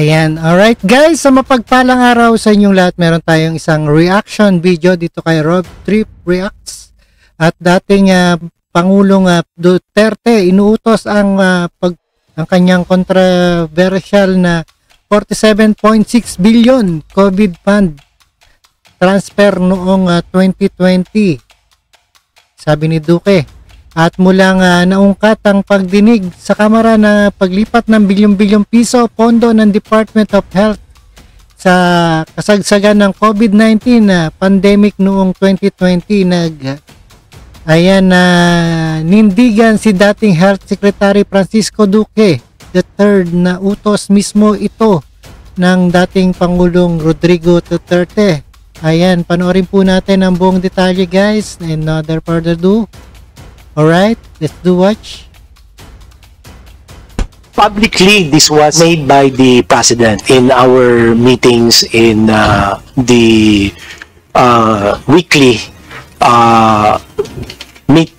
Ayan, alright guys, sa mapagpalang araw sa inyong lahat, meron tayong isang reaction video dito kay Rob Trip Reacts. At dating Pangulong Duterte, inuutos ang kanyang controversial na 47.6 billion COVID fund transfer noong 2020. Sabi ni Duque. At mulang naungkat ang pagdinig sa Kamara na paglipat ng bilyong-bilyong piso pondo ng Department of Health sa kasagsagan ng COVID-19 pandemic noong 2020. Nindigan si dating Health Secretary Francisco Duque III na utos mismo ito ng dating Pangulong Rodrigo Duterte. Ayan, panoorin po natin ang buong detalye guys, and no further ado. Alright, let's do watch. Publicly, this was made by the President in our meetings in the weekly meet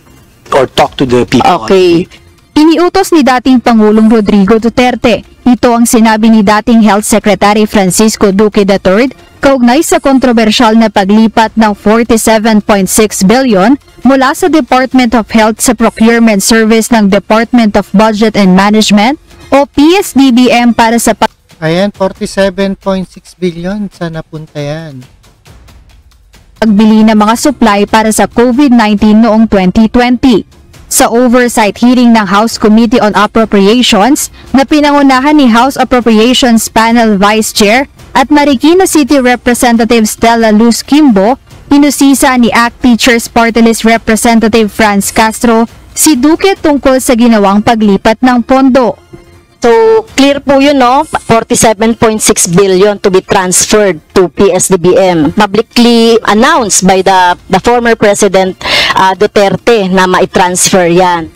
or talk to the people. Okay. Iniutos ni dating Pangulong Rodrigo Duterte. Ito ang sinabi ni dating Health Secretary Francisco Duque III kaugnay sa kontrobersyal na paglipat ng 47.6 billion mula sa Department of Health sa Procurement Service ng Department of Budget and Management o PSDBM para sa Ayan, 47.6 billion. Saan napunta yan? pagbili ng mga supply para sa COVID-19 noong 2020. Sa oversight hearing ng House Committee on Appropriations na pinangunahan ni House Appropriations Panel Vice Chair at Marikina City Representative Stella Luz Kimbo, inusisa ni ACT Teachers Party List Representative Franz Castro si Duque tungkol sa ginawang paglipat ng pondo. So, clear po yun, no? 47.6 billion to be transferred to PSDBM. Publicly announced by the former President Duterte na maitransfer yan.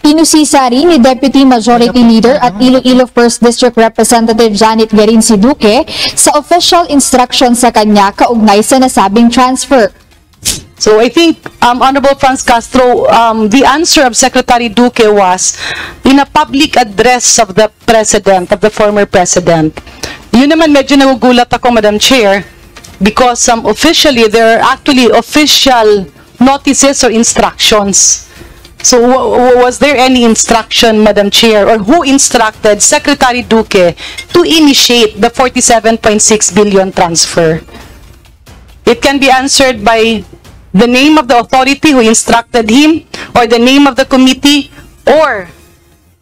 Inusisa rin ni Deputy Majority Leader at Iloilo 1st District Representative Janet Garin si Duque sa official instruction sa kanya kaugnay sa nasabing transfer. So I think, Honorable Franz Castro, the answer of Secretary Duque was in a public address of the President, of the former President. Yun naman medyo nagugulat ako, Madam Chair, because officially, there are actually official notices or instructions. So was there any instruction, Madam Chair, or who instructed Secretary Duque to initiate the 47.6 billion transfer? It can be answered by the name of the authority who instructed him, or the name of the committee, or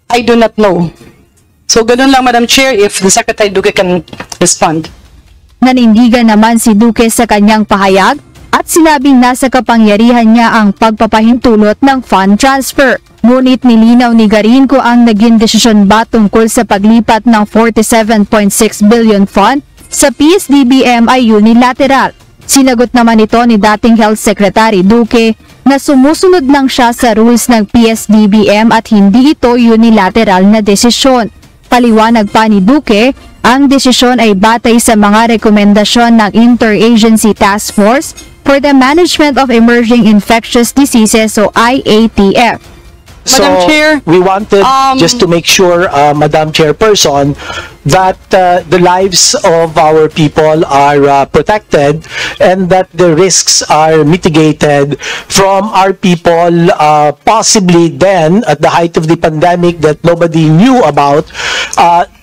I do not know. So ganun lang, Madam Chair, if the Secretary Duque can respond. Nanindigan naman si Duque sa kanyang pahayag at sinabing nasa kapangyarihan niya ang pagpapahintulot ng fund transfer. Ngunit nilinaw ni Garin kung ang naging desisyon ba tungkol sa paglipat ng 47.6 billion fund sa PSDBM ay unilateral. Sinagot naman ito ni dating Health Secretary Duque na sumusunod lang siya sa rules ng PSDBM at hindi ito unilateral na desisyon. Paliwanag pa ni Duque, ang desisyon ay batay sa mga rekomendasyon ng Interagency Task Force for the Management of Emerging Infectious Diseases o IATF. So, Madam Chair, we wanted just to make sure, Madam Chairperson, that the lives of our people are protected and that the risks are mitigated from our people, possibly then at the height of the pandemic that nobody knew about,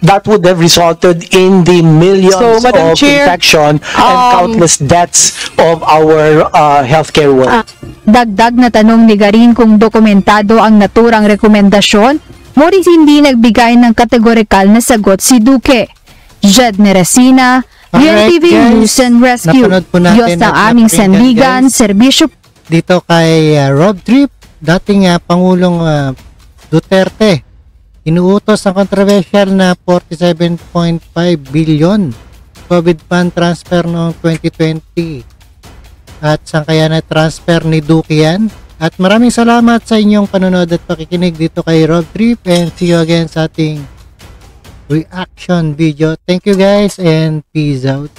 that would have resulted in the millions So, Madam of Chair, infection and countless deaths of our healthcare workers. Dagdag na tanong ni Garin kung dokumentado ang naturang rekomendasyon, ngunit hindi nagbigay ng kategorikal na sagot si Duque. Jed Neresina, BNTV News and Rescue. Diyos ng aming sandigan, serbisyo. Dito kay Rob Trip, dating Pangulong Duterte, inuutos ang controversial na 47.5 billion COVID fund transfer noong 2020. At saan kaya na transfer ni Duque yan? At maraming salamat sa inyong panonood at pakikinig dito kay Rob Trip, and see you again sa ating reaction video. Thank you guys and peace out.